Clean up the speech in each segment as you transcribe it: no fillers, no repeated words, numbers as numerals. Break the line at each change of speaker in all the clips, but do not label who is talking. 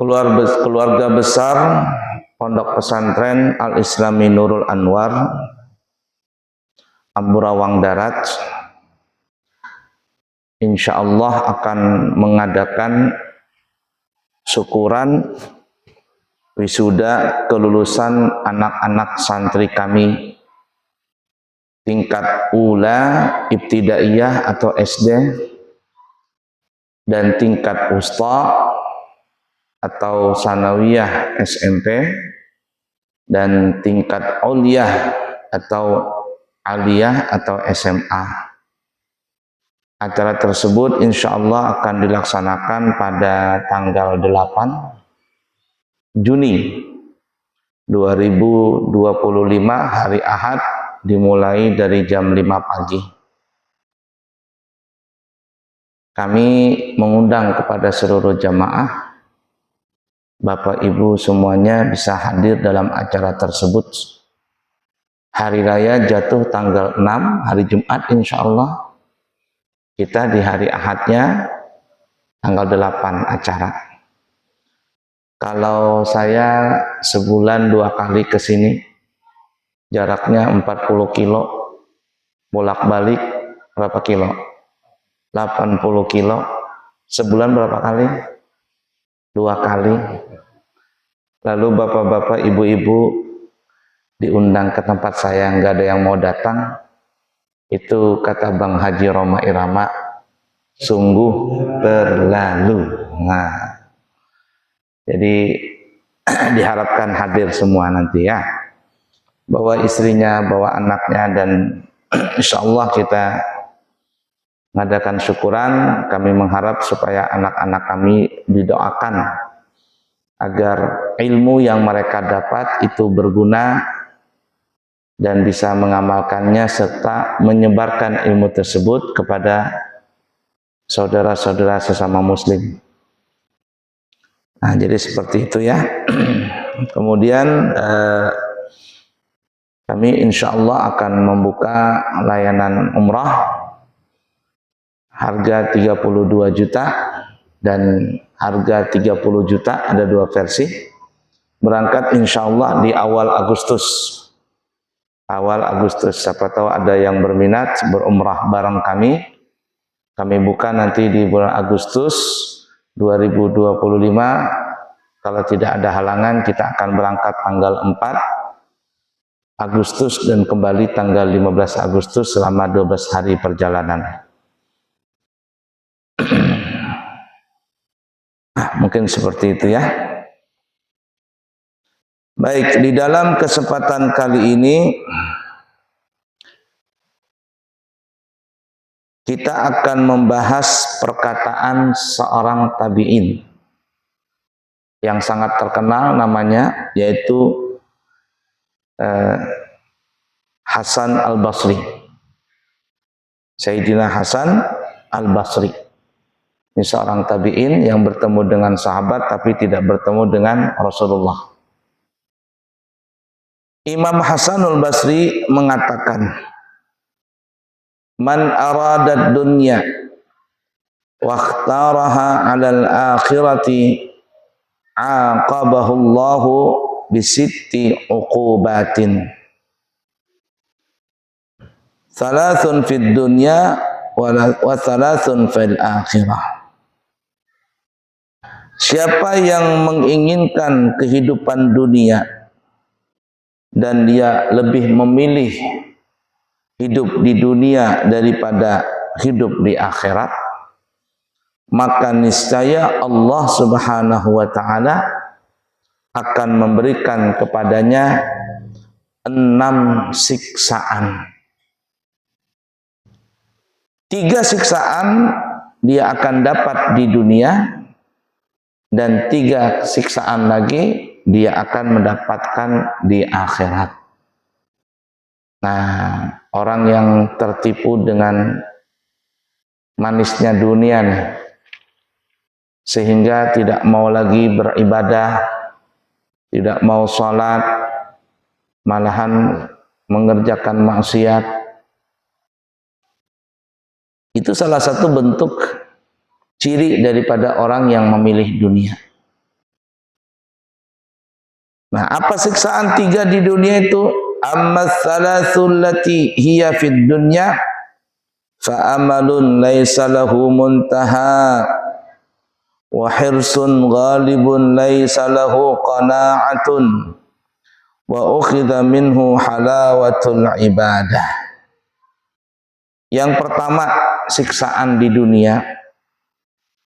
keluarga besar Pondok Pesantren Al-Islami Nurul Anwar Amburawang Darat insya Allah akan mengadakan syukuran wisuda kelulusan anak-anak santri kami tingkat ula ibtidaiyah atau SD dan tingkat usta atau sanawiyah SMP dan tingkat uliyah atau aliyah atau SMA. Acara tersebut insya Allah akan dilaksanakan pada tanggal 8 Juni 2025 hari Ahad dimulai dari jam 5 pagi. Kami mengundang kepada seluruh jamaah, Bapak Ibu semuanya bisa hadir dalam acara tersebut. Hari raya jatuh tanggal 6 hari Jumat insya Allah. Kita di hari Ahadnya tanggal 8 acara. Kalau saya sebulan 2 kali ke sini, jaraknya 40 kilo, bolak-balik berapa kilo? 80 kilo. Sebulan berapa kali? 2 kali. Lalu bapak-bapak, ibu-ibu diundang ke tempat saya, nggak ada yang mau datang. Itu kata Bang Haji Roma Irama, sungguh terlalu. Nah, jadi diharapkan hadir semua nanti ya. Bawa istrinya, bawa anaknya, dan insya Allah kita mengadakan syukuran. Kami mengharap supaya anak-anak kami didoakan agar ilmu yang mereka dapat itu berguna dan bisa mengamalkannya serta menyebarkan ilmu tersebut kepada saudara-saudara sesama muslim. Nah, jadi seperti itu ya. Kemudian kami insya Allah akan membuka layanan umrah harga 32 juta dan harga 30 juta, ada 2 versi. Berangkat insya Allah di awal Agustus. Awal Agustus, siapa tahu ada yang berminat berumrah bareng kami. Kami buka nanti di bulan Agustus 2025. Kalau tidak ada halangan, kita akan berangkat tanggal 4 Agustus dan kembali tanggal 15 Agustus selama 12 hari perjalanan. Mungkin seperti itu ya. Baik, di dalam kesempatan kali ini kita akan membahas perkataan seorang tabi'in yang sangat terkenal namanya, yaitu Hasan Al-Basri. Sayyidina Hasan Al-Basri. Ini seorang tabi'in yang bertemu dengan sahabat tapi tidak bertemu dengan Rasulullah. Imam Hasanul Basri mengatakan, man aradad dunya wa ikhtaraha 'alal akhirati aqabahu Allahu bisitti uqubatin. Thalathun fid dunya wa thalathun fil akhirah. Siapa yang menginginkan kehidupan dunia dan dia lebih memilih hidup di dunia daripada hidup di akhirat, maka niscaya Allah Subhanahu wa ta'ala akan memberikan kepadanya 6 siksaan. 3 siksaan dia akan dapat di dunia, dan 3 siksaan lagi dia akan mendapatkan di akhirat. Nah, orang yang tertipu dengan manisnya dunia nih, sehingga tidak mau lagi beribadah, tidak mau sholat, malahan mengerjakan maksiat. Itu salah satu bentuk ciri daripada orang yang memilih dunia. Nah, apa siksaan 3 di dunia itu? Amma thalatsul lati hiya fid dunya fa amalun laisa lahu muntaha wa hirsun ghalibun laisa lahu qana'atun wa ukhidha minhu halawatul ibadah. Yang pertama, siksaan di dunia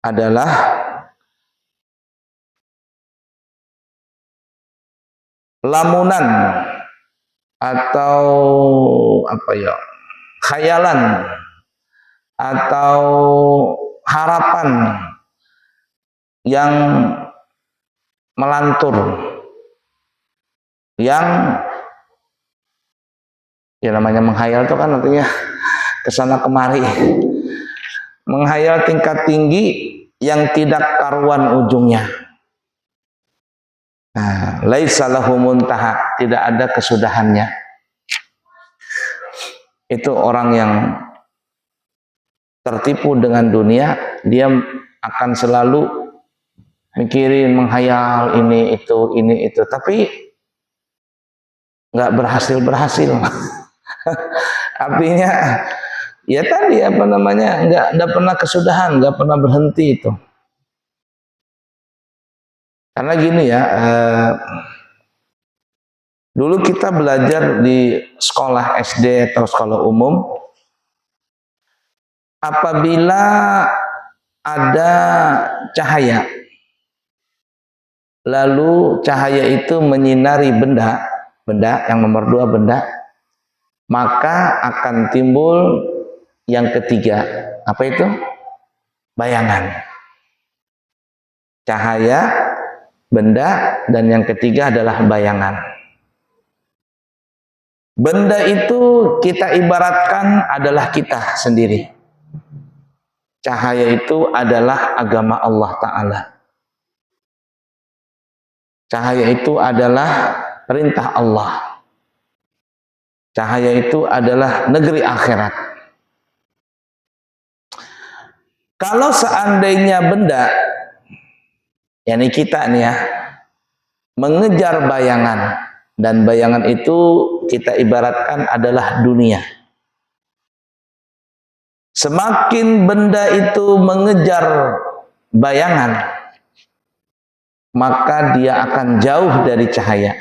adalah lamunan atau apa ya, khayalan atau harapan yang melantur, yang ya namanya menghayal itu kan artinya kesana kemari, menghayal tingkat tinggi yang tidak karuan ujungnya. Nah, laisa lahu muntaha, tidak ada kesudahannya. Itu orang yang tertipu dengan dunia, dia akan selalu mikirin, menghayal ini itu, tapi nggak berhasil. Artinya ya tadi apa namanya, nggak pernah kesudahan, nggak pernah berhenti itu. Karena gini ya, dulu kita belajar di sekolah SD atau sekolah umum, apabila ada cahaya, lalu cahaya itu menyinari benda yang nomor 2 benda, maka akan timbul yang ketiga. Apa itu? Bayangan. Cahaya, benda, dan yang ketiga adalah bayangan. Benda itu kita ibaratkan adalah kita sendiri. Cahaya itu adalah agama Allah Ta'ala. Cahaya itu adalah perintah Allah. Cahaya itu adalah negeri akhirat. Kalau seandainya benda, yakni kita nih ya, mengejar bayangan, dan bayangan itu kita ibaratkan adalah dunia. Semakin benda itu mengejar bayangan, maka dia akan jauh dari cahaya.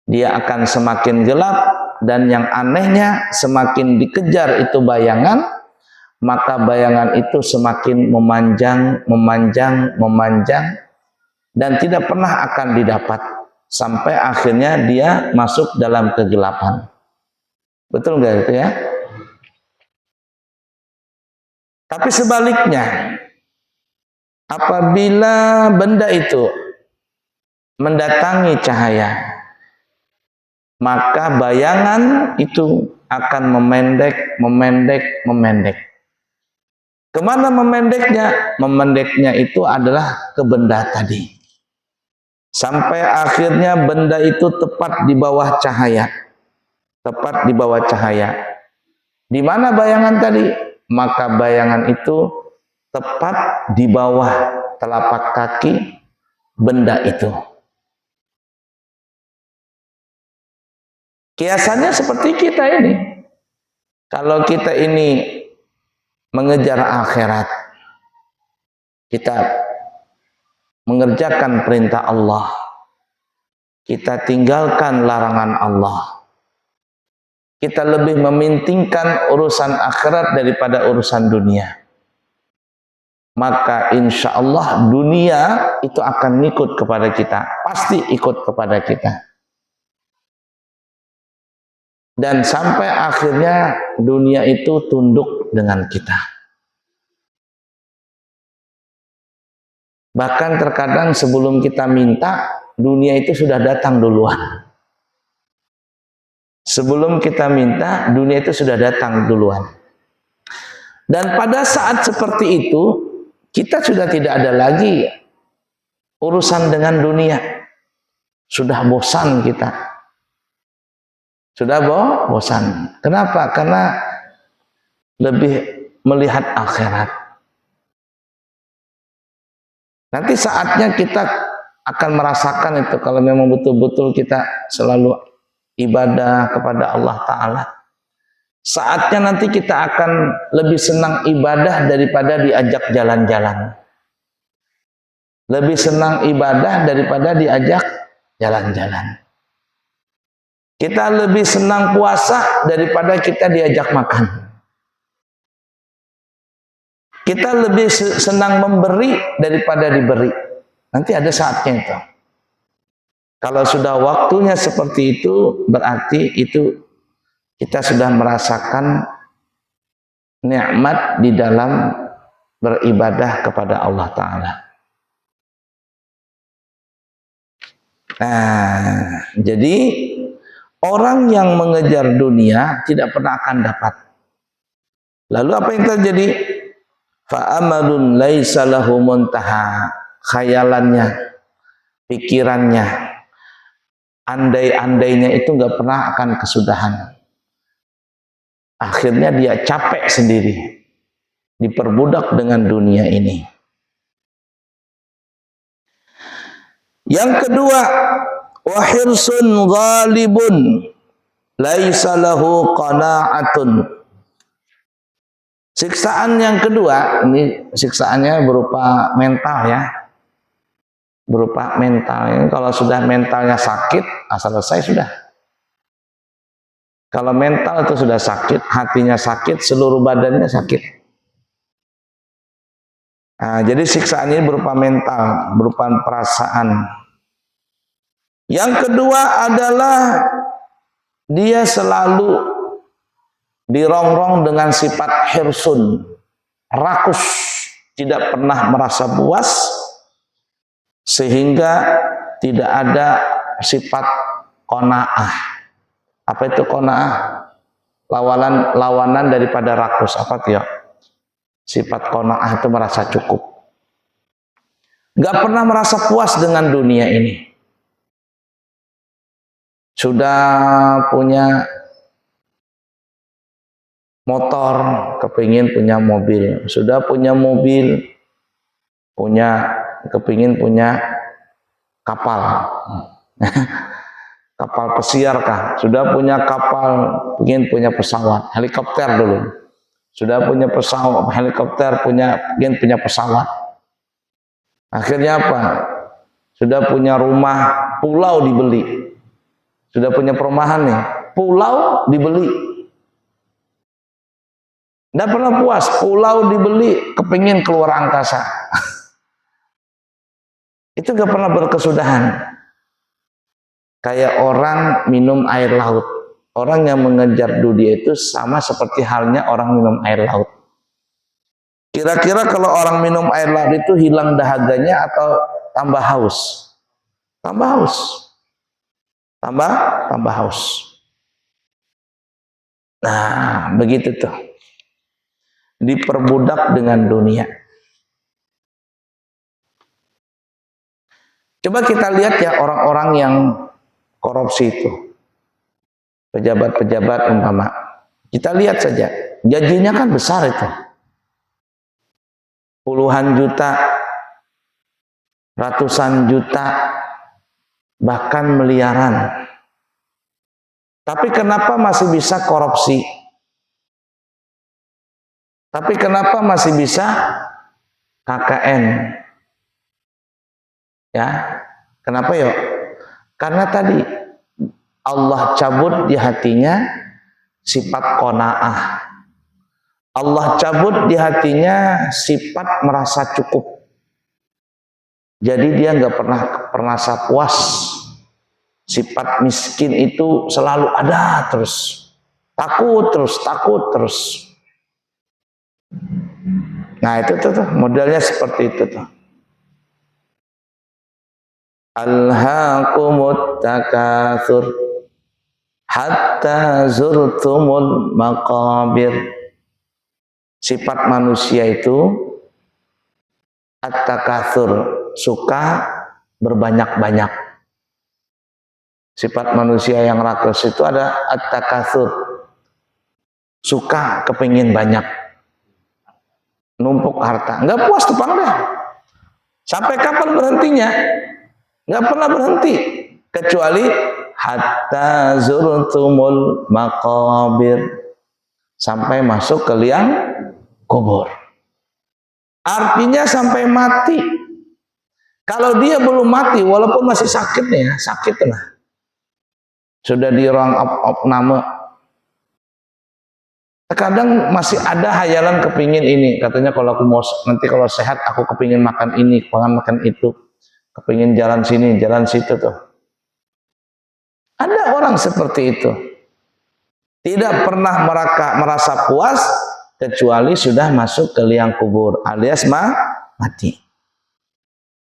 Dia akan semakin gelap, dan yang anehnya semakin dikejar itu bayangan, maka bayangan itu semakin memanjang, dan tidak pernah akan didapat, sampai akhirnya dia masuk dalam kegelapan. Betul nggak itu ya? Tapi sebaliknya, apabila benda itu mendatangi cahaya, maka bayangan itu akan memendek. Kemana memendeknya? Memendeknya itu adalah ke benda tadi. Sampai akhirnya benda itu tepat di bawah cahaya. Tepat di bawah cahaya. Di mana bayangan tadi? Maka bayangan itu tepat di bawah telapak kaki benda itu. Kiasannya seperti kita ini. Kalau kita ini mengejar akhirat, kita mengerjakan perintah Allah, kita tinggalkan larangan Allah, kita lebih mementingkan urusan akhirat daripada urusan dunia, maka insya Allah dunia itu akan ikut kepada kita, pasti ikut kepada kita. Dan sampai akhirnya dunia itu tunduk dengan kita. Bahkan terkadang sebelum kita minta, dunia itu sudah datang duluan. Sebelum kita minta, dunia itu sudah datang duluan. Dan pada saat seperti itu, kita sudah tidak ada lagi urusan dengan dunia. Sudah bosan kita. Sudah bosan. Kenapa? Karena lebih melihat akhirat. Nanti saatnya kita akan merasakan itu kalau memang betul-betul kita selalu ibadah kepada Allah Ta'ala. Saatnya nanti kita akan lebih senang ibadah daripada diajak jalan-jalan. Lebih senang ibadah daripada diajak jalan-jalan. Kita lebih senang puasa daripada kita diajak makan. Kita lebih senang memberi daripada diberi. Nanti ada saatnya itu. Kalau sudah waktunya seperti itu, berarti itu kita sudah merasakan nikmat di dalam beribadah kepada Allah Ta'ala. Nah, jadi orang yang mengejar dunia tidak pernah akan dapat. Lalu apa yang terjadi? Fa'amalun laisa lahu muntaha. Khayalannya, pikirannya, andai-andainya itu nggak pernah akan kesudahan. Akhirnya dia capek sendiri, diperbudak dengan dunia ini. Yang kedua, wahirsun ghalibun laisa lahu qana'atun. Siksaan yang kedua, ini siksaannya berupa mental ya. Berupa mental. Kalau sudah mentalnya sakit, selesai sudah. Kalau mental itu sudah sakit, hatinya sakit, seluruh badannya sakit. Nah, jadi siksaan ini berupa mental, berupa perasaan. Yang kedua adalah dia selalu dirongrong dengan sifat hirsun, rakus, tidak pernah merasa puas, sehingga tidak ada sifat qanaah. Apa itu qanaah? Lawanan daripada rakus. Apa itu ya? Sifat qanaah itu merasa cukup. Gak pernah merasa puas dengan dunia ini. Sudah punya motor, kepingin punya mobil. Sudah punya mobil, kepingin punya kapal. Kapal pesiar kah? Sudah punya kapal, ingin punya pesawat, helikopter dulu. Sudah punya pesawat, helikopter, ingin punya pesawat. Akhirnya apa? Sudah punya rumah, pulau dibeli. Sudah punya perumahan nih, pulau dibeli. Tidak pernah puas, pulau dibeli, kepingin keluar angkasa. Itu gak pernah berkesudahan. Kayak orang minum air laut. Orang yang mengejar dunia itu sama seperti halnya orang minum air laut. Kira-kira kalau orang minum air laut itu hilang dahaganya atau tambah haus? Tambah haus. Tambah haus. Nah, begitu tuh. Diperbudak dengan dunia. Coba kita lihat ya orang-orang yang korupsi itu. Pejabat-pejabat umpama. Kita lihat saja. Gajinya kan besar itu. Puluhan juta, ratusan juta, bahkan miliaran. Tapi kenapa masih bisa korupsi? Tapi kenapa masih bisa KKN? Ya, kenapa ya? Karena tadi Allah cabut di hatinya sifat qanaah. Allah cabut di hatinya sifat merasa cukup. Jadi dia nggak pernah merasa puas. Sifat miskin itu selalu ada terus. Takut terus. Nah itu tuh modelnya seperti itu tuh. Alhaakumut takatsur hatta zurtumul maqabir. Sifat manusia itu at-takatsur, suka berbanyak-banyak. Sifat manusia yang rakus itu ada at-takatsur, suka kepingin banyak, numpuk harta, nggak puas tuh deh. Sampai kapan berhentinya? nggak pernah berhenti kecuali hatta zurtumul maqabir, sampai masuk ke liang kubur. Artinya sampai mati. Kalau dia belum mati, walaupun masih sakit nih ya, sakit lah, sudah di ruang opname, terkadang masih ada hayalan kepingin ini, katanya kalau aku mau nanti kalau sehat aku kepingin makan ini, pengen makan itu, kepingin jalan sini, jalan situ tuh. Ada orang seperti itu, tidak pernah merasa puas kecuali sudah masuk ke liang kubur alias mati.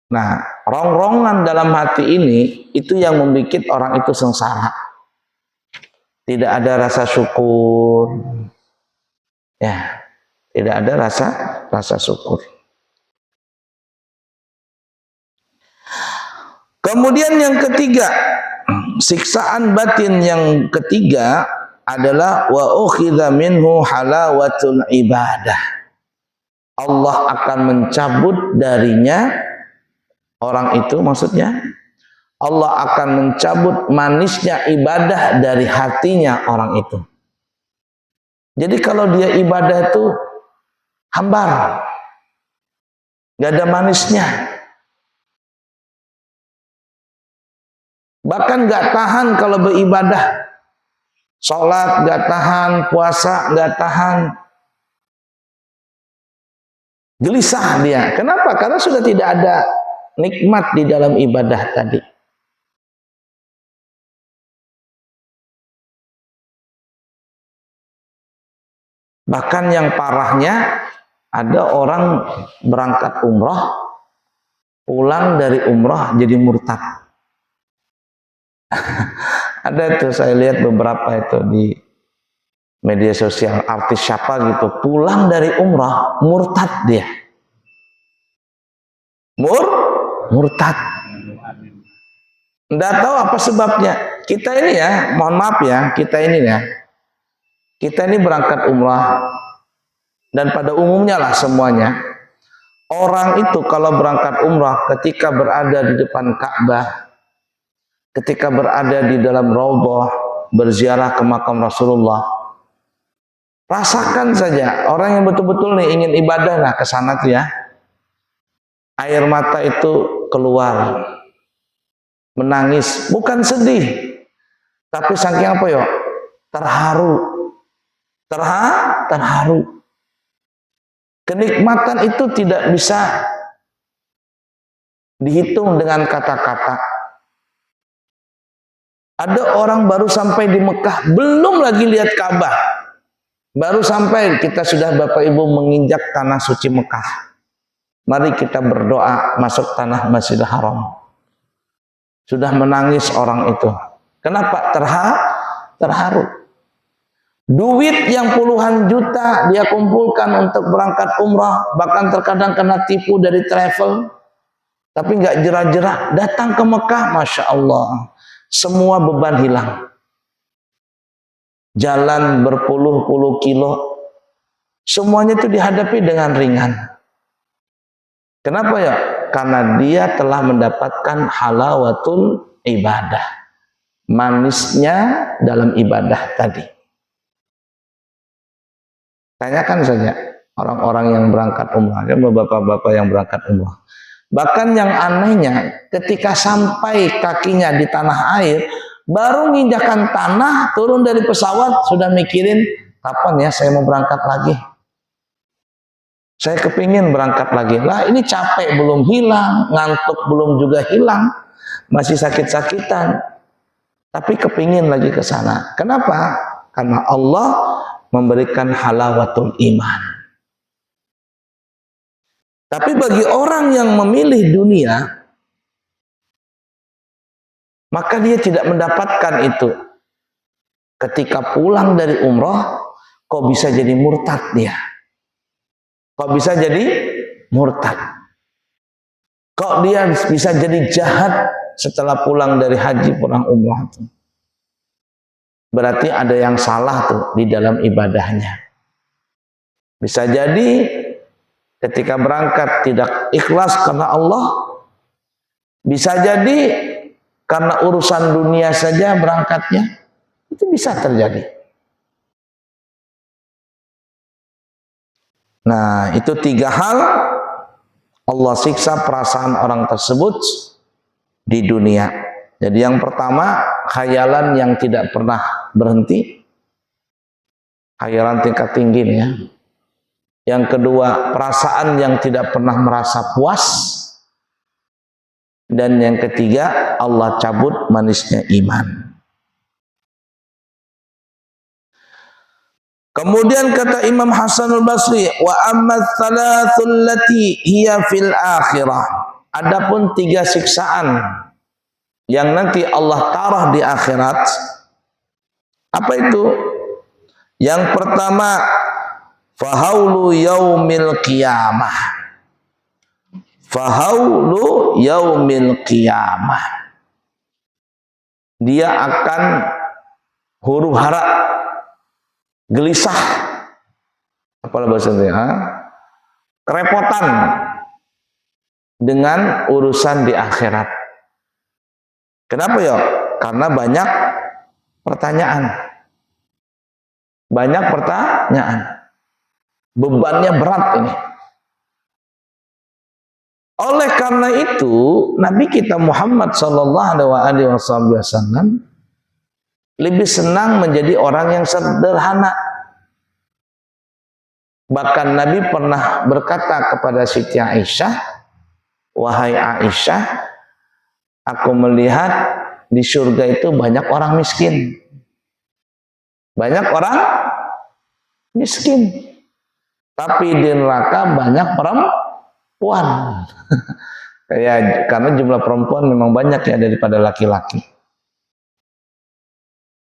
Nah, rongrongan dalam hati ini itu yang membuat orang itu sengsara. Tidak ada rasa syukur. Ya, tidak ada rasa syukur. Kemudian yang ketiga, siksaan batin yang ketiga adalah wa ukhidha minhu halawatul ibadah. Allah akan mencabut darinya, orang itu maksudnya, Allah akan mencabut manisnya ibadah dari hatinya orang itu. Jadi kalau dia ibadah itu hambar, gak ada manisnya, bahkan gak tahan kalau beribadah, sholat gak tahan, puasa gak tahan, gelisah dia. Kenapa? Karena sudah tidak ada nikmat di dalam ibadah tadi. Bahkan yang parahnya, ada orang berangkat umroh, pulang dari umroh jadi murtad. Ada tuh, saya lihat beberapa itu di media sosial, artis siapa gitu, pulang dari umroh murtad dia. Murtad. Nggak tahu apa sebabnya. Kita ini ya, mohon maaf ya, kita ini berangkat umrah, dan pada umumnya lah semuanya, orang itu kalau berangkat umrah ketika berada di depan Ka'bah, ketika berada di dalam Raudhah, berziarah ke makam Rasulullah, rasakan saja orang yang betul-betul nih ingin ibadah, nah ke sana tuh ya, air mata itu keluar, menangis, bukan sedih, tapi saking apa ya, terharu. Kenikmatan itu tidak bisa dihitung dengan kata-kata. Ada orang baru sampai di Mekah, belum lagi lihat Ka'bah, baru sampai, kita sudah Bapak Ibu menginjak tanah suci Mekah. Mari kita berdoa masuk tanah Masjidil Haram. Sudah menangis orang itu. Kenapa? Terharu. Duit yang puluhan juta dia kumpulkan untuk berangkat umrah, bahkan terkadang kena tipu dari travel, tapi nggak jerah-jerah, datang ke Mekah, Masya Allah, semua beban hilang. Jalan berpuluh-puluh kilo, semuanya itu dihadapi dengan ringan. Kenapa ya? Karena dia telah mendapatkan halawatul ibadah, manisnya dalam ibadah tadi. Tanyakan saja orang-orang yang berangkat umrah, ya, bapak-bapak yang berangkat umrah. Bahkan yang anehnya, ketika sampai kakinya di tanah air, baru menginjakan tanah, turun dari pesawat, sudah mikirin, kapan ya saya mau berangkat lagi? Saya kepingin berangkat lagi. Lah ini capek belum hilang, ngantuk belum juga hilang, masih sakit-sakitan, tapi kepingin lagi ke sana. Kenapa? Karena Allah memberikan halawatul iman. Tapi bagi orang yang memilih dunia, maka dia tidak mendapatkan itu. Ketika pulang dari umroh, kok bisa jadi murtad dia? Kok bisa jadi murtad? Kok dia bisa jadi jahat setelah pulang dari haji, pulang umroh itu? Berarti ada yang salah tuh di dalam ibadahnya. Bisa jadi ketika berangkat tidak ikhlas karena Allah, Bisa jadi karena urusan dunia saja berangkatnya, itu bisa terjadi. Nah, itu 3 hal Allah siksa perasaan orang tersebut di dunia. Jadi yang pertama, khayalan yang tidak pernah berhenti. Khayalan tingkat tinggi nih ya. Yang kedua, perasaan yang tidak pernah merasa puas. Dan yang ketiga, Allah cabut manisnya iman. Kemudian kata Imam Hasan al-Basri, wa amma tsalathul lati hiya fil akhirah. Adapun 3 siksaan yang nanti Allah taruh di akhirat, apa itu? Yang pertama, fahaulu yaumil qiyamah. Fahaulu yaumil qiyamah. Dia akan huru-hara, gelisah, apalah bahasanya, kerepotan dengan urusan di akhirat. Kenapa ya? Karena banyak pertanyaan. Banyak pertanyaan. Bebannya berat ini. Oleh karena itu, Nabi kita Muhammad SAW lebih senang menjadi orang yang sederhana. Bahkan Nabi pernah berkata kepada Siti Aisyah, wahai Aisyah, aku melihat di surga itu banyak orang miskin. Banyak orang miskin. Tapi di neraka banyak perempuan. Karena jumlah perempuan memang banyak ya daripada laki-laki.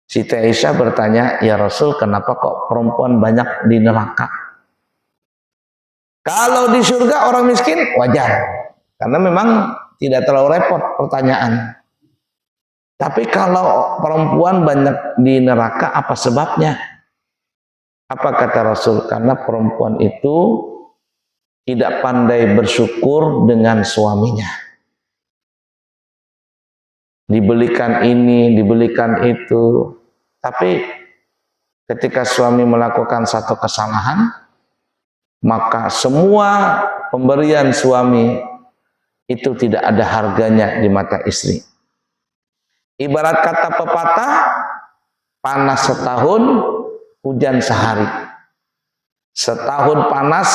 Siti Aisyah bertanya, ya Rasul, kenapa kok perempuan banyak di neraka? Kalau di surga orang miskin, wajar. Karena memang tidak terlalu repot pertanyaan. Tapi kalau perempuan banyak di neraka, apa sebabnya? Apa kata Rasul? Karena perempuan itu tidak pandai bersyukur dengan suaminya. Dibelikan ini, dibelikan itu. Tapi ketika suami melakukan satu kesalahan, maka semua pemberian suami itu tidak ada harganya di mata istri. Ibarat kata pepatah, panas setahun, hujan sehari. Setahun panas,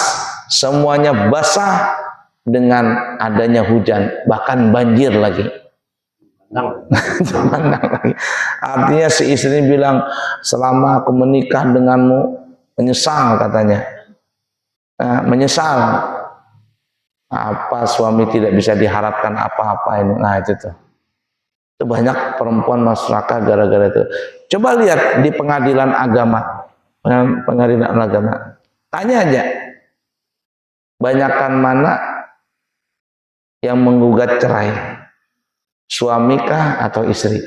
semuanya basah dengan adanya hujan, bahkan banjir lagi. Artinya si istri bilang, selama aku menikah denganmu, menyesal katanya. Menyesal. Apa suami tidak bisa diharapkan apa-apa ini. Nah itu tuh. Itu banyak perempuan masuk neraka gara-gara itu. Coba lihat di pengadilan agama. Pengadilan agama. Tanya aja. Banyakan mana yang menggugat cerai? Suamikah atau istri?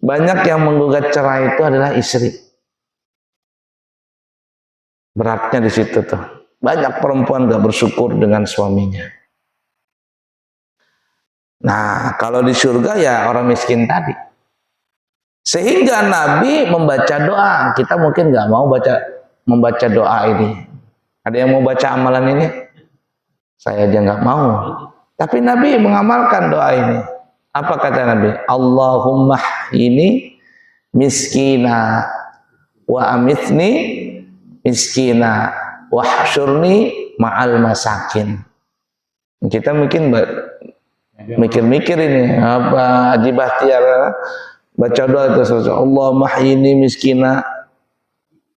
Banyak yang menggugat cerai itu adalah istri. Beratnya di situ tuh. Banyak perempuan gak bersyukur dengan suaminya. Nah, kalau di surga ya orang miskin tadi. Sehingga Nabi membaca doa. Kita mungkin gak mau membaca doa ini. Ada yang mau baca amalan ini? Saya aja gak mau. Tapi Nabi mengamalkan doa ini. Apa kata Nabi? Allahumma ini miskina wa amitni miskina wahsyurni ma'al masakin. Kita mungkin mikir-mikir ini apa Haji Bahtiar baca doa itu Allahumma ini miskina.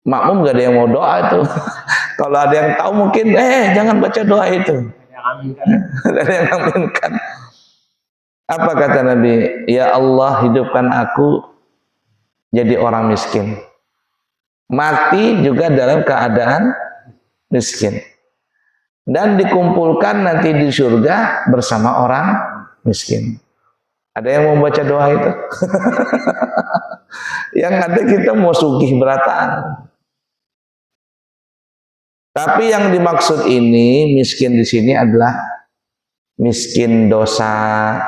Makmum gak ada yang mau doa itu. Kalau ada yang tahu mungkin jangan baca doa itu. Ada yang aminkan. Apa kata Nabi? Ya Allah, hidupkan aku jadi orang miskin. Mati juga dalam keadaan miskin. Dan dikumpulkan nanti di surga bersama orang miskin. Ada yang mau baca doa itu? Yang ada kita mau sugih berataan. Tapi yang dimaksud ini miskin di sini adalah miskin dosa,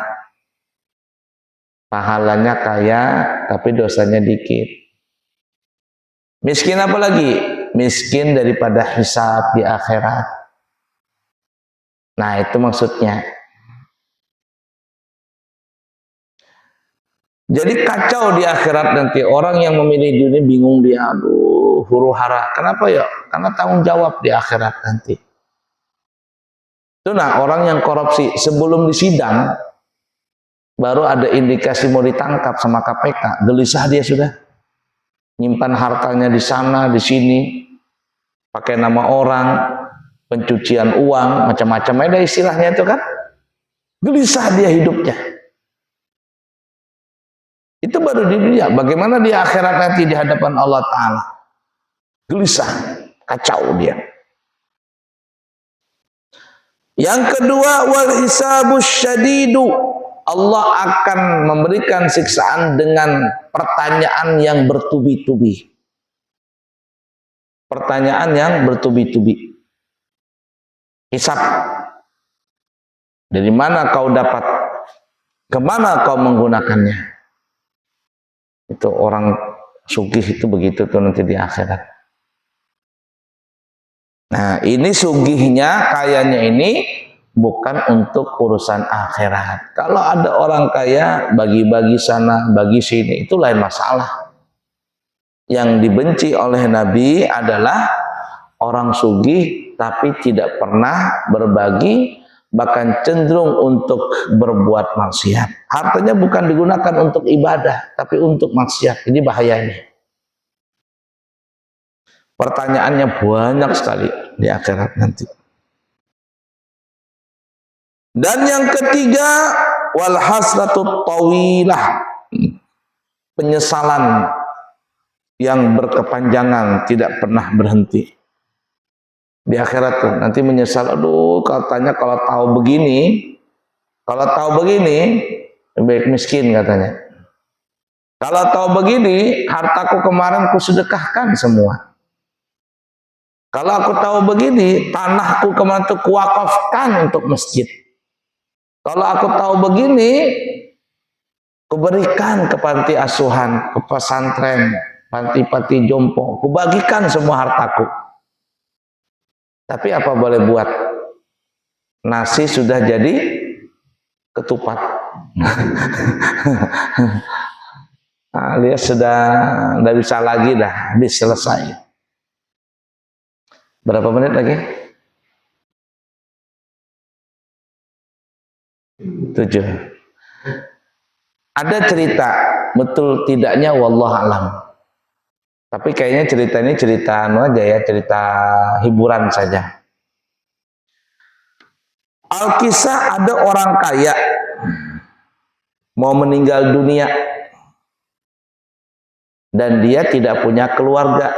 pahalanya kaya tapi dosanya dikit. Miskin apa lagi? Miskin daripada hisab di akhirat. Nah, itu maksudnya. Jadi kacau di akhirat nanti. Orang yang memilih dunia bingung dia, aduh, huru hara. Kenapa ya? Karena tanggung jawab di akhirat nanti. Itu nah, orang yang korupsi sebelum disidang baru ada indikasi mau ditangkap sama KPK, gelisah dia sudah. Nyimpan hartanya di sana, di sini, pakai nama orang, pencucian uang, macam-macam ada istilahnya itu kan. Gelisah dia hidupnya. Itu baru di dunia. Bagaimana di akhirat nanti di hadapan Allah Ta'ala? Gelisah, kacau dia. Yang kedua, wal hisabus syadidu. Allah akan memberikan siksaan dengan pertanyaan yang bertubi-tubi. Pertanyaan yang bertubi-tubi. Hisab. Dari mana kau dapat? Kemana kau menggunakannya? Itu orang sugih itu begitu tuh nanti di akhirat. Nah, ini sugihnya, kayanya ini bukan untuk urusan akhirat. Kalau ada orang kaya bagi-bagi sana, bagi sini, itu lain masalah. Yang dibenci oleh Nabi adalah orang sugih tapi tidak pernah berbagi, bahkan cenderung untuk berbuat maksiat. Hartanya bukan digunakan untuk ibadah, tapi untuk maksiat. Ini bahayanya. Pertanyaannya banyak sekali di akhirat nanti. Dan yang ketiga, wal hasratut tawilah. Penyesalan yang berkepanjangan, tidak pernah berhenti. Di akhirat tuh nanti menyesal, aduh katanya kalau tahu begini, baik miskin katanya. Kalau tahu begini, hartaku kemarin kusedekahkan semua. Kalau aku tahu begini, tanahku kemarin tuh kuwakafkan untuk masjid. Kalau aku tahu begini, kuberikan ke panti asuhan, ke pesantren, panti-panti jompo, kubagikan semua hartaku. Tapi apa boleh buat? Nasi sudah jadi ketupat. Alias sudah tidak bisa lagi dah, habis selesai. Berapa menit lagi? 7. Ada cerita, betul tidaknya wallah alam. Tapi kayaknya cerita ini cerita aja ya, cerita hiburan saja. Alkisah ada orang kaya mau meninggal dunia dan dia tidak punya keluarga,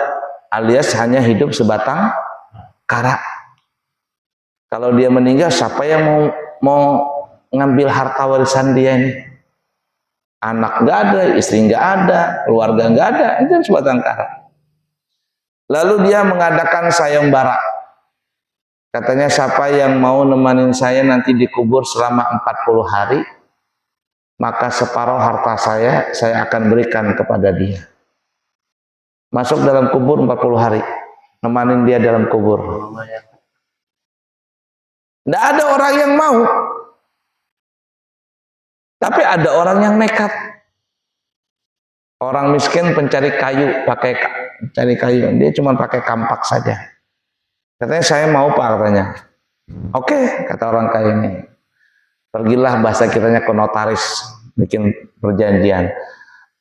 alias hanya hidup sebatang kara. Kalau dia meninggal, siapa yang mau ngambil harta warisan dia ini? Anak nggak ada, istri nggak ada, keluarga nggak ada, itu sebatang kara. Lalu dia mengadakan sayembara. Katanya siapa yang mau nemanin saya nanti dikubur selama 40 hari, maka separuh harta saya akan berikan kepada dia. Masuk dalam kubur 40 hari, nemanin dia dalam kubur. Tidak ada orang yang mau. Tapi ada orang yang nekat. Orang miskin pencari kayu, cari kayu, dia cuma pakai kampak saja. Katanya saya mau Pak, katanya. Oke, kata orang kaya ini. Pergilah, bahasa kitanya ke notaris, bikin perjanjian.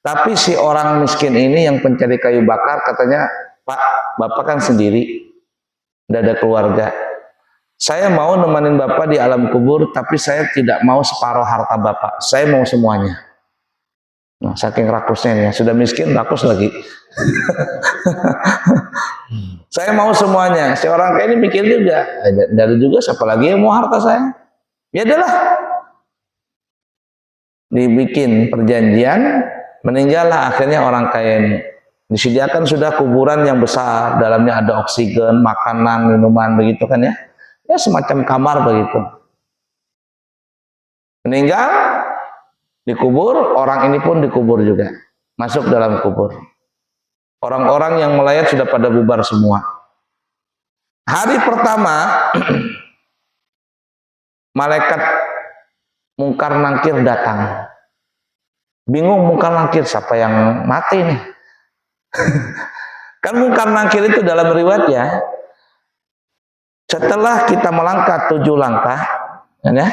Tapi si orang miskin ini yang pencari kayu bakar katanya, Pak, Bapak kan sendiri, tidak ada keluarga. Saya mau nemanin Bapak di alam kubur, tapi saya tidak mau separuh harta Bapak. Saya mau semuanya. Nah, saking rakusnya nih, sudah miskin, rakus lagi. Saya mau semuanya. Si orang kayak ini mikir juga, dari juga siapa lagi yang mau harta saya? Ya adalah. Dibikin perjanjian, meninggallah akhirnya orang kaya ini. Disediakan sudah kuburan yang besar, dalamnya ada oksigen, makanan, minuman begitu kan ya. Ya semacam kamar begitu. Meninggal, dikubur, orang ini pun dikubur juga. Masuk dalam kubur. Orang-orang yang melayat sudah pada bubar semua. Hari pertama, malaikat Mungkar Nangkir datang. Bingung Mungkar Nangkir, siapa yang mati nih? Kan Mungkar Nangkir itu dalam riwayat ya, setelah kita melangkah 7 langkah, ya,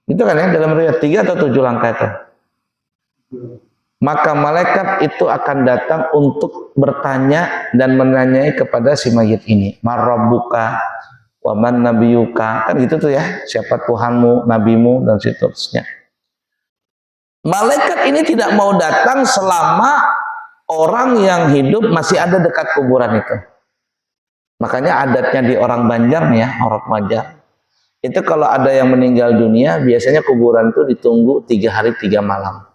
itu kan ya dalam riwayat 3 atau 7 langkah itu, maka malaikat itu akan datang untuk bertanya dan menanyai kepada si mayit ini, marabbuka wa man nabiyuka, kan gitu tuh ya, siapa Tuhanmu, nabimu, dan seterusnya. Malaikat ini tidak mau datang selama orang yang hidup masih ada dekat kuburan itu. Makanya adatnya di orang Banjar nih ya, orang Banjar, itu kalau ada yang meninggal dunia, biasanya kuburan itu ditunggu 3 hari 3 malam.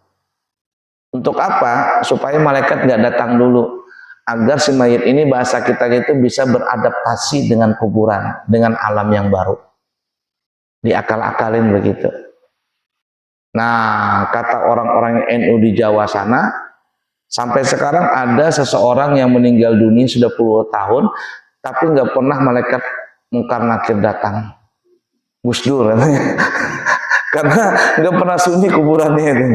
Untuk apa? Supaya malaikat nggak datang dulu, agar si mayit ini, bahasa kita itu, bisa beradaptasi dengan kuburan, dengan alam yang baru. Diakal-akalin begitu. Nah, kata orang-orang NU di Jawa sana, sampai sekarang ada seseorang yang meninggal dunia sudah puluhan tahun, tapi nggak pernah malaikat Mungkar Nakir datang. Gus Dur katanya. Karena nggak pernah sunyi kuburannya itu.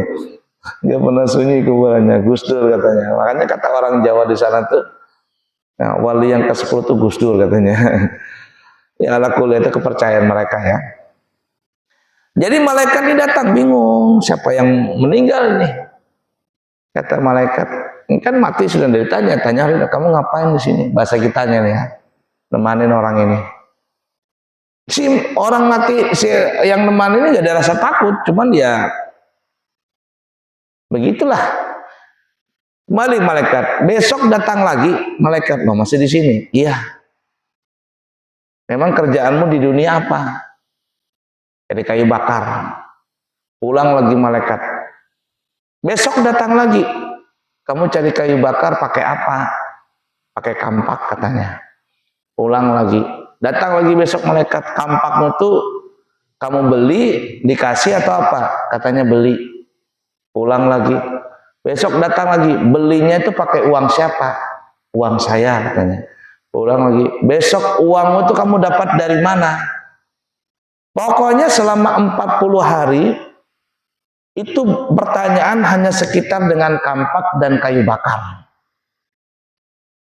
Nggak pernah sunyi kuburannya, Gus Dur katanya. Makanya kata orang Jawa di sana tuh, nah, wali yang ke-10 tuh Gus Dur katanya. Ya ala kuliah itu kepercayaan mereka ya. Jadi malaikat ini datang, bingung siapa yang meninggal nih. Kata malaikat, ini kan mati sudah ditanya, tanya kamu ngapain di sini? Bahasa kitanya nih ya, nemanin orang ini. Si orang mati, si yang nemanin ini gak ada rasa takut, cuman dia begitulah. Kembali malaikat, besok datang lagi malaikat, lo masih di sini? Iya. Memang kerjaanmu di dunia apa? Jadi kayu bakar. Pulang lagi malaikat. Besok datang lagi. Kamu cari kayu bakar pakai apa? Pakai kampak katanya. Pulang lagi. Datang lagi besok malaikat. Kampakmu tuh kamu beli, dikasih atau apa? Katanya beli. Pulang lagi. Besok datang lagi. Belinya itu pakai uang siapa? Uang saya katanya. Pulang lagi. Besok uangmu tuh kamu dapat dari mana? Pokoknya selama 40 hari itu pertanyaan hanya sekitar dengan kampak dan kayu bakar.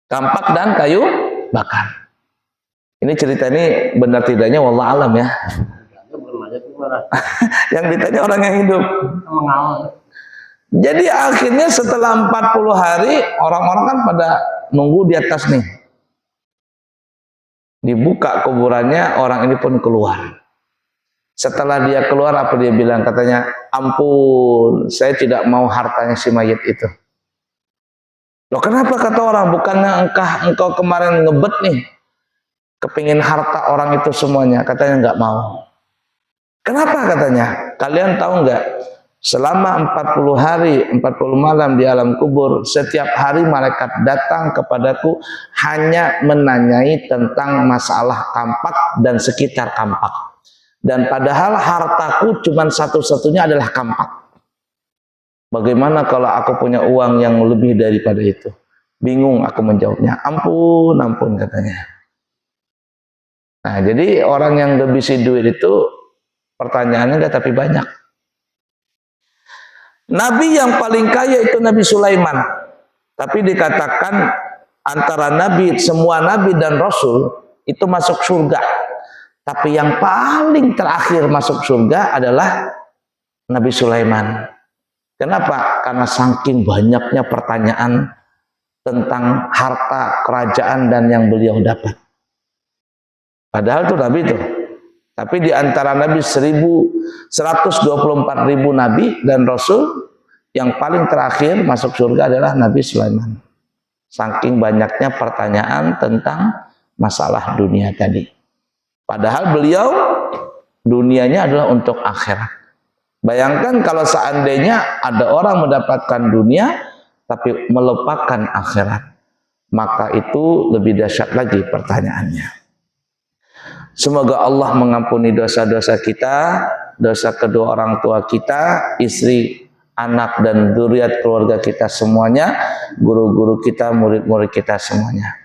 Kampak dan kayu bakar. Ini cerita ini benar tidaknya wallah alam ya. Yang ditanya orang yang hidup. Jadi akhirnya setelah 40 hari orang-orang kan pada nunggu di atas nih. Dibuka kuburannya, orang ini pun keluar. Setelah dia keluar, apa dia bilang? Katanya, ampun, saya tidak mau hartanya si mayit itu. Loh kenapa kata orang? Bukannya engkau kemarin ngebet nih, kepingin harta orang itu semuanya. Katanya nggak mau. Kenapa katanya? Kalian tahu nggak? Selama 40 hari, 40 malam di alam kubur, setiap hari malaikat datang kepadaku hanya menanyai tentang masalah kampak dan sekitar kampak. Dan padahal hartaku cuma satu-satunya adalah kampak. Bagaimana kalau aku punya uang yang lebih daripada itu? Bingung aku menjawabnya. Ampun, ampun katanya. Nah, jadi orang yang lebih duit itu pertanyaannya enggak tapi banyak. Nabi yang paling kaya itu Nabi Sulaiman. Tapi dikatakan antara nabi, semua nabi dan rasul itu masuk surga. Tapi yang paling terakhir masuk surga adalah Nabi Sulaiman. Kenapa? Karena saking banyaknya pertanyaan tentang harta kerajaan dan yang beliau dapat. Padahal itu Nabi itu. Tapi di antara Nabi 124.000 Nabi dan Rasul, yang paling terakhir masuk surga adalah Nabi Sulaiman. Saking banyaknya pertanyaan tentang masalah dunia tadi. Padahal beliau dunianya adalah untuk akhirat. Bayangkan kalau seandainya ada orang mendapatkan dunia, tapi melupakan akhirat, maka itu lebih dahsyat lagi pertanyaannya. Semoga Allah mengampuni dosa-dosa kita, dosa kedua orang tua kita, istri, anak dan zuriat keluarga kita semuanya, guru-guru kita, murid-murid kita semuanya.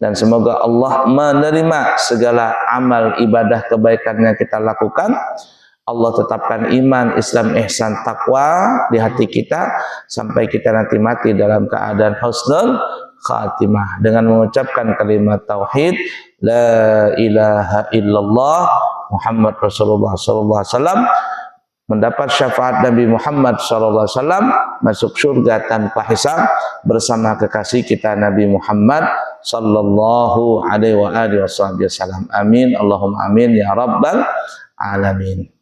Dan semoga Allah menerima segala amal ibadah kebaikan yang kita lakukan. Allah tetapkan iman, Islam, ihsan, takwa di hati kita sampai kita nanti mati dalam keadaan husnul khatimah dengan mengucapkan kalimat tauhid la ilaha illallah Muhammad Rasulullah sallallahu alaihi wasallam, mendapat syafaat Nabi Muhammad sallallahu alaihi wasallam, masuk surga tanpa hisab bersama kekasih kita Nabi Muhammad sallallahu alaihi wasallam. Amin Allahumma amin ya rabbal alamin.